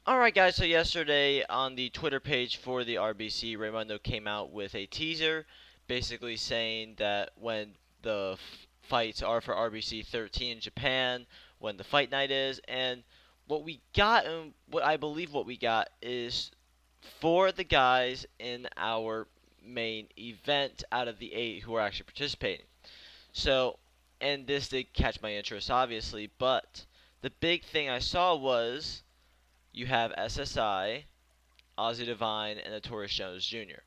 Alright guys, so yesterday on the Twitter page for the RBC, Raymundo came out with a teaser basically saying that when the fights are for RBC 13 in Japan, when the fight night is, and what we got, and what I believe what we got is four of the guys in our main event out of the 8 who are actually participating. So, and this did catch my interest obviously, but the big thing I saw was you have SSI, Ozzy Devine, and Notorious Jones Jr.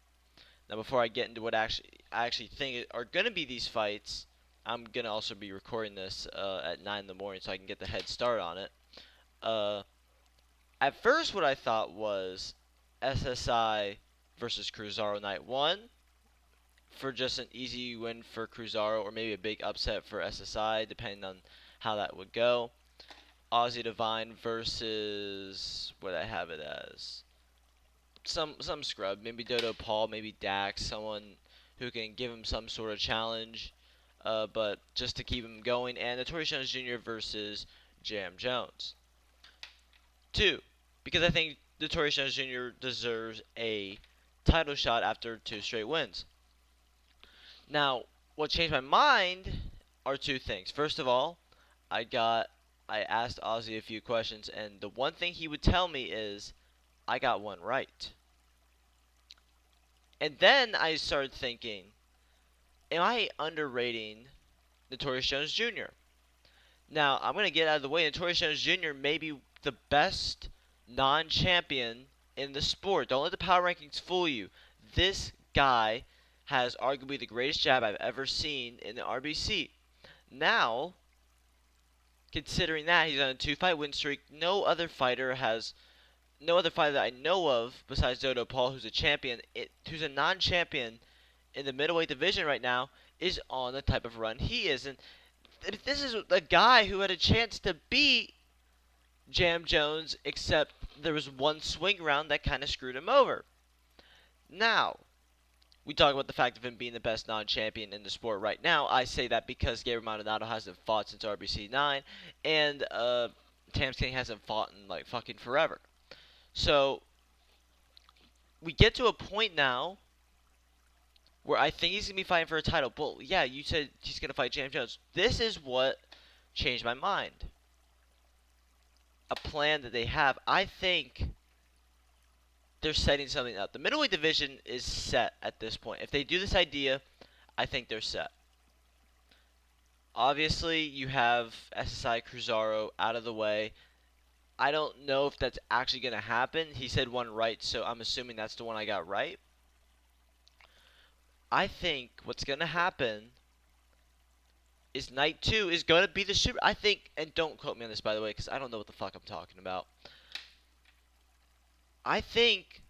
Now, before I get into what I actually think are going to be these fights, I'm going to also be recording this at 9 in the morning so I can get the head start on it. Uh, at first, what I thought was SSI versus Cruzaro Night 1 for just an easy win for Cruzaro, or maybe a big upset for SSI, depending on how that would go. Ozzy Devine versus what I have it as some scrub, maybe Dodo Paul, maybe Dax, someone who can give him some sort of challenge, but just to keep him going. And Notorious Jones Jr. versus Jam Jones. Two, because I think Notorious Jones Jr. deserves a title shot after 2 straight wins. Now, what changed my mind are two things. First of all, I asked Ozzy a few questions, and the one thing he would tell me is, I got one right. And then I started thinking, am I underrating Notorious Jones Jr.? Now, I'm going to get out of the way. Notorious Jones Jr. may be the best non-champion in the sport. Don't let the power rankings fool you. This guy has arguably the greatest jab I've ever seen in the RBC. Now, considering that he's on a 2-fight win streak, no other fighter that I know of besides Dodo Paul, who's a champion, who's a non-champion in the middleweight division right now, is on the type of run he is. And this is a guy who had a chance to beat Jam Jones, except there was one swing round that kind of screwed him over. Now, we talk about the fact of him being the best non-champion in the sport right now. I say that because Gabriel Maldonado hasn't fought since RBC 9, and Tam King hasn't fought in like fucking forever. So we get to a point now where I think he's going to be fighting for a title. But yeah, you said he's going to fight Jam Jones. This is what changed my mind. A plan that they have. I think they're setting something up. The middleweight division is set at this point. If they do this idea, I think they're set. Obviously, you have SSI Cruzaro out of the way. I don't know if that's actually going to happen. He said one right, so I'm assuming that's the one I got right. I think what's going to happen is night 2 is going to be the super. I think, and don't quote me on this by the way, because I don't know what the fuck I'm talking about. I think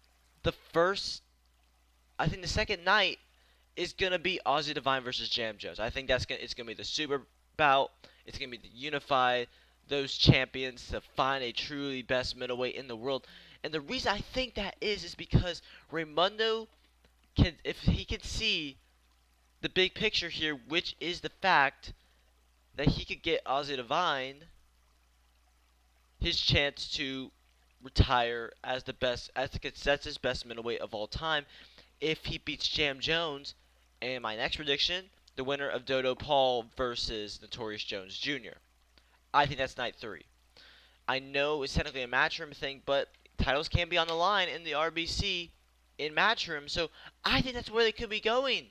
the second night is going to be Ozzy Devine versus Jam Jones. I think it's going to be the super bout. It's going to be the unify those champions to find a truly best middleweight in the world. And the reason I think that is because Raymundo can, if he can see the big picture here, which is the fact that he could get Ozzy Devine his chance to retire as the consensus best middleweight of all time if he beats Jam Jones. And my next prediction, the winner of Dodo Paul versus Notorious Jones Jr. I think that's night 3. I know it's technically a matchroom thing, but titles can be on the line in the RBC in matchroom, so I think that's where they could be going.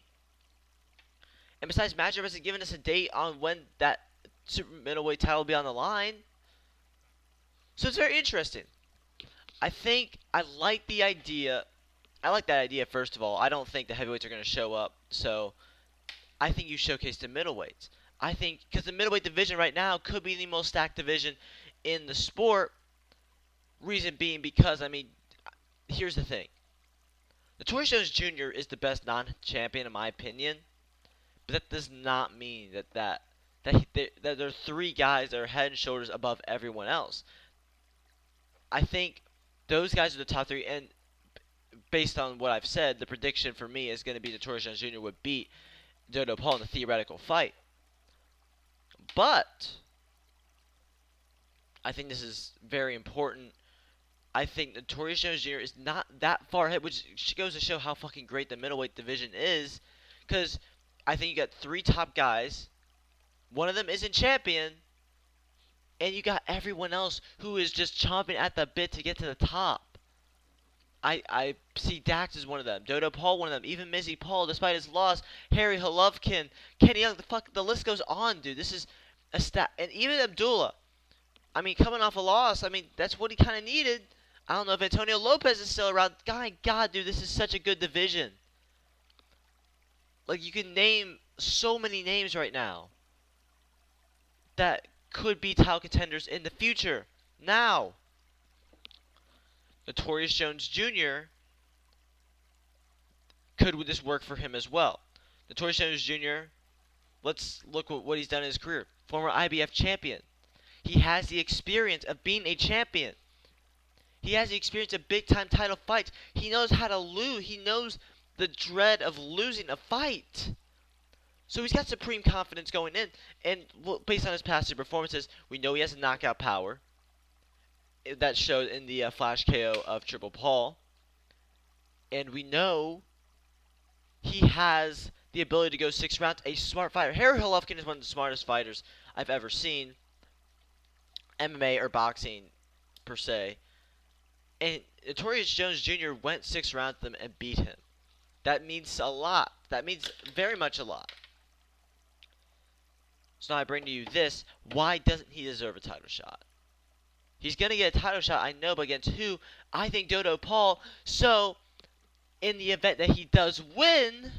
And besides, matchroom hasn't given us a date on when that super middleweight title will be on the line. So it's very interesting. I think I like the idea. I like that idea, first of all. I don't think the heavyweights are going to show up, so I think you showcase the middleweights. I think, because the middleweight division right now could be the most stacked division in the sport. Reason being because, I mean, here's the thing. Notorious Jones Jr. is the best non-champion in my opinion, but that does not mean that there are 3 guys that are head and shoulders above everyone else. I think those guys are the top 3, and based on what I've said, the prediction for me is going to be Notorious Jones Jr. would beat Dodo Paul in the theoretical fight. But I think this is very important I think Notorious Jones Jr. is not that far ahead, which goes to show how fucking great the middleweight division is. Because I think you got three top guys. One of them isn't champion. And you got everyone else who is just chomping at the bit to get to the top. I see Dax as one of them. Dodo Paul, one of them. Even Mizzy Paul, despite his loss. Harry Golovkin, Kenny Young. The list goes on, dude. This is a stat. And even Abdullah. I mean, coming off a loss, I mean, that's what he kind of needed. I don't know if Antonio Lopez is still around. God, dude, this is such a good division. Like, you can name so many names right now that could be title contenders in the future. Now, Notorious Jones Jr. could this work for him as well? Notorious Jones Jr. Let's look at what he's done in his career. Former IBF champion. He has the experience of being a champion. He has the experience of big-time title fights. He knows how to lose. He knows the dread of losing a fight. So he's got supreme confidence going in. And based on his past two performances, we know he has a knockout power. That showed in the flash KO of Triple Paul. And we know he has the ability to go 6 rounds. A smart fighter. Harry Golovkin is one of the smartest fighters I've ever seen. MMA or boxing, per se. And Notorious Jones Jr. went 6 rounds with him and beat him. That means a lot. That means very much a lot. So now I bring to you this. Why doesn't he deserve a title shot? He's going to get a title shot, I know, but against who? I think Dodo Paul. So, in the event that he does win,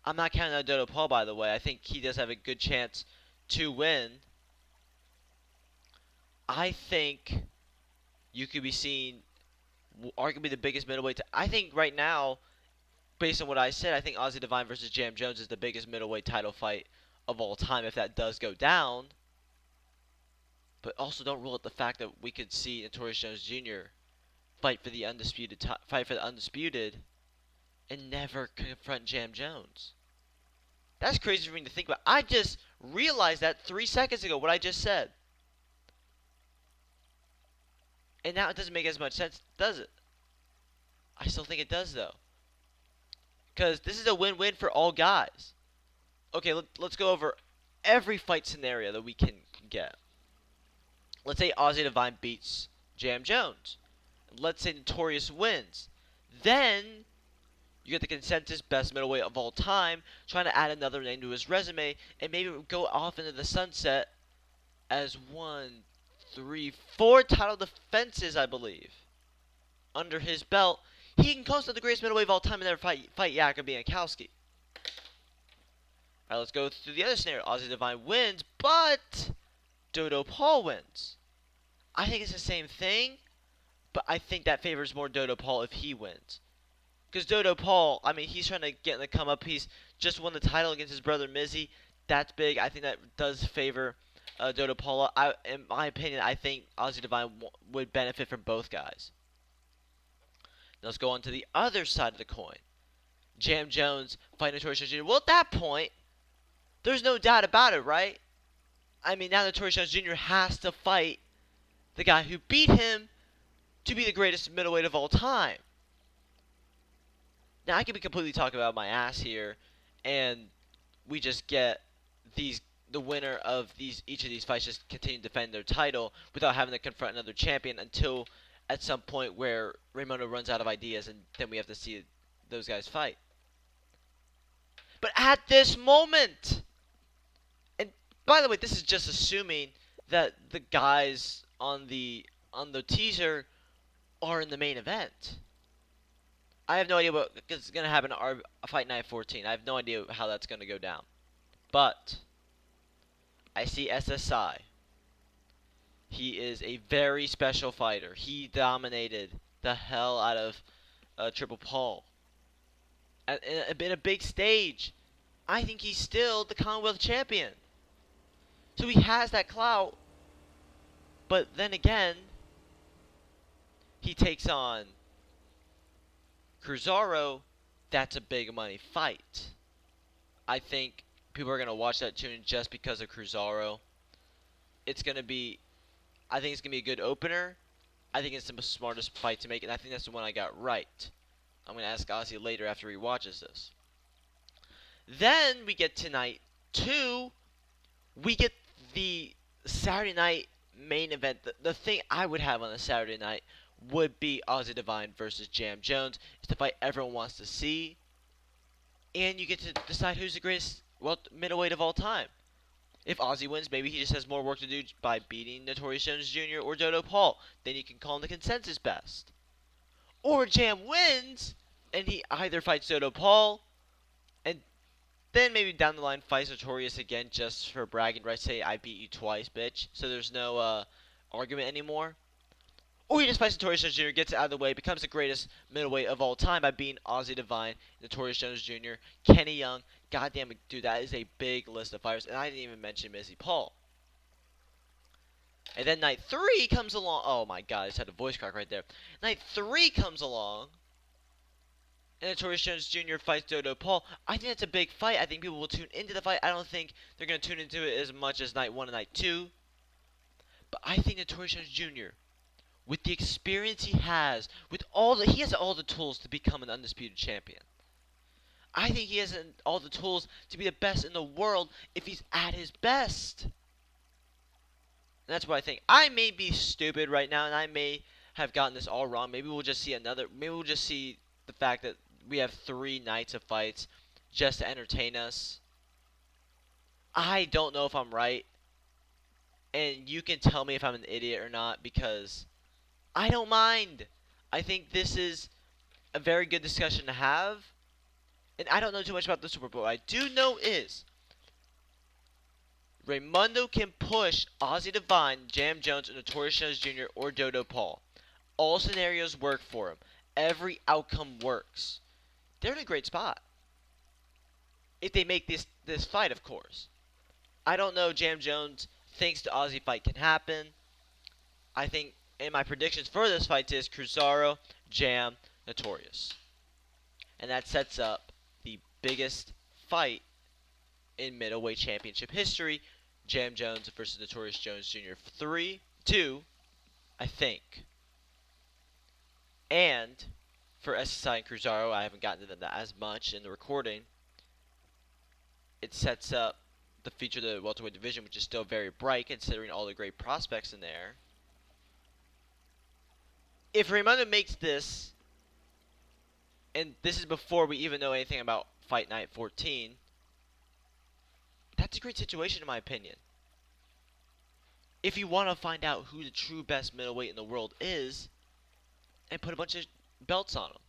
I'm not counting out Dodo Paul, by the way. I think he does have a good chance to win. I think you could be seeing arguably the biggest middleweight. I think right now, based on what I said, I think Ozzy Divine versus Jam Jones is the biggest middleweight title fight of all time if that does go down. But also don't rule out the fact that we could see Notorious Jones Jr. fight for the undisputed and never confront Jam Jones. That's crazy for me to think about. I just realized that 3 seconds ago, what I just said. And now it doesn't make as much sense, does it? I still think it does, though. Because this is a win-win for all guys. Okay, let's go over every fight scenario that we can get. Let's say Ozzy Divine beats Jam Jones. Let's say Notorious wins. Then, you get the consensus best middleweight of all time, trying to add another name to his resume, and maybe go off into the sunset as 1, 3, 4 title defenses, I believe, under his belt. He can coast to the greatest middleweight of all time and never fight Jakob Biankowski. Alright, let's go through the other scenario. Ozzy Divine wins, but Dodo Paul wins. I think it's the same thing, but I think that favors more Dodo Paul if he wins. Because Dodo Paul, I mean, he's trying to get in the come-up. He's just won the title against his brother Mizzy. That's big. I think that does favor Dodo Paul. In my opinion, I think Ozzy Divine would benefit from both guys. Now let's go on to the other side of the coin. Jam Jones fighting Notorious Jones Jr. Well, at that point, there's no doubt about it, right? I mean, now Notorious Jones Jr. has to fight the guy who beat him to be the greatest middleweight of all time. Now, I could be completely talking about my ass here, and we just get the winner of each of these fights just continue to defend their title without having to confront another champion until at some point where Raymondo runs out of ideas, and then we have to see those guys fight. But at this moment, and by the way, this is just assuming that the guys on the teaser are in the main event. I have no idea what is going to happen at Fight Night 14. I have no idea how that's going to go down. But I see SSI. He is a very special fighter. He dominated the hell out of Triple Paul. In a big stage. I think he's still the Commonwealth champion. So he has that clout. But then again, he takes on Cruzaro. That's a big money fight. I think people are going to watch that tune just because of Cruzaro. I think it's going to be a good opener. I think it's the smartest fight to make, and I think that's the one I got right. I'm going to ask Ozzy later after he watches this. Then we get to night 2. We get the Saturday night main event. The thing I would have on a Saturday night would be Ozzy Divine versus Jam Jones. It's the fight everyone wants to see. And you get to decide who's the greatest middleweight of all time. If Ozzy wins, maybe he just has more work to do by beating Notorious Jones Jr. or Dodo Paul. Then you can call him the consensus best. Or Jam wins, and he either fights Dodo Paul, and then maybe down the line fights Notorious again just for bragging rights. Say, I beat you twice, bitch. So there's no argument anymore. Or he just fights Notorious Jones Jr., gets it out of the way, becomes the greatest middleweight of all time by beating Ozzy Divine, Notorious Jones Jr., Kenny Young. Goddamn it, dude, that is a big list of fighters. And I didn't even mention Mizzy Paul. And then night 3 comes along. Oh my god, I just had a voice crack right there. Night 3 comes along. And Notorious Jones Jr. fights Dodo Paul. I think that's a big fight. I think people will tune into the fight. I don't think they're going to tune into it as much as night 1 and night 2. But I think Notorious Jones Jr., with the experience he has, he has all the tools to become an undisputed champion. I think he has all the tools to be the best in the world if he's at his best. And that's what I think. I may be stupid right now, and I may have gotten this all wrong. Maybe we'll just see the fact that we have 3 nights of fights just to entertain us. I don't know if I'm right, and you can tell me if I'm an idiot or not, because I don't mind. I think this is a very good discussion to have. And I don't know too much about the Super Bowl. What I do know is Raymundo can push Ozzy Divine, Jam Jones, and Notorious Jones Jr. or Dodo Paul. All scenarios work for him. Every outcome works. They're in a great spot. If they make this fight, of course. I don't know. Jam Jones thinks the Ozzy fight can happen. I think, and my predictions for this fight is Cruzaro, Jam, Notorious. And that sets up the biggest fight in middleweight championship history. Jam Jones versus Notorious Jones Jr. 2, I think. And for SSI and Cruzaro, I haven't gotten to them as much in the recording. It sets up the future of the welterweight division, which is still very bright considering all the great prospects in there. If Raymundo makes this, and this is before we even know anything about Fight Night 14, that's a great situation in my opinion. If you want to find out who the true best middleweight in the world is, and put a bunch of belts on them.